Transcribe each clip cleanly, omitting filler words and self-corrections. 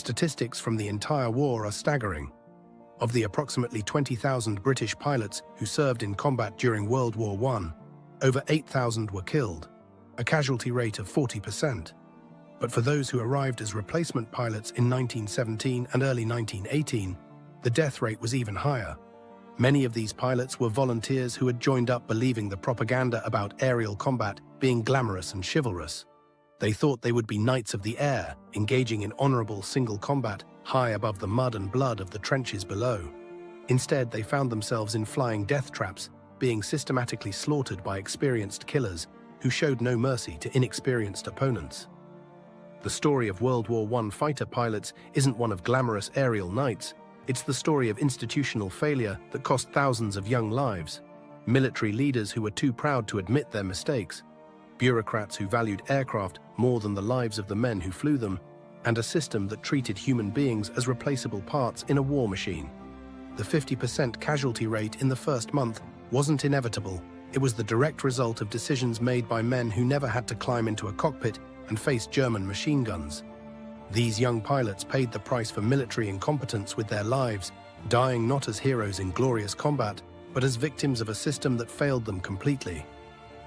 Statistics from the entire war are staggering. Of the approximately 20,000 British pilots who served in combat during World War I, over 8,000 were killed, a casualty rate of 40%. But for those who arrived as replacement pilots in 1917 and early 1918, the death rate was even higher. Many of these pilots were volunteers who had joined up believing the propaganda about aerial combat being glamorous and chivalrous. They thought they would be knights of the air, engaging in honorable single combat high above the mud and blood of the trenches below. Instead, they found themselves in flying death traps, being systematically slaughtered by experienced killers who showed no mercy to inexperienced opponents. The story of World War I fighter pilots isn't one of glamorous aerial knights. It's the story of institutional failure that cost thousands of young lives, military leaders who were too proud to admit their mistakes, bureaucrats who valued aircraft more than the lives of the men who flew them, and a system that treated human beings as replaceable parts in a war machine. The 50% casualty rate in the first month wasn't inevitable. It was the direct result of decisions made by men who never had to climb into a cockpit and face German machine guns. These young pilots paid the price for military incompetence with their lives, dying not as heroes in glorious combat, but as victims of a system that failed them completely.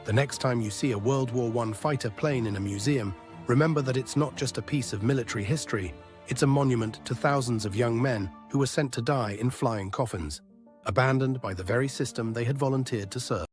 The next time you see a World War I fighter plane in a museum, remember that it's not just a piece of military history, it's a monument to thousands of young men who were sent to die in flying coffins, abandoned by the very system they had volunteered to serve.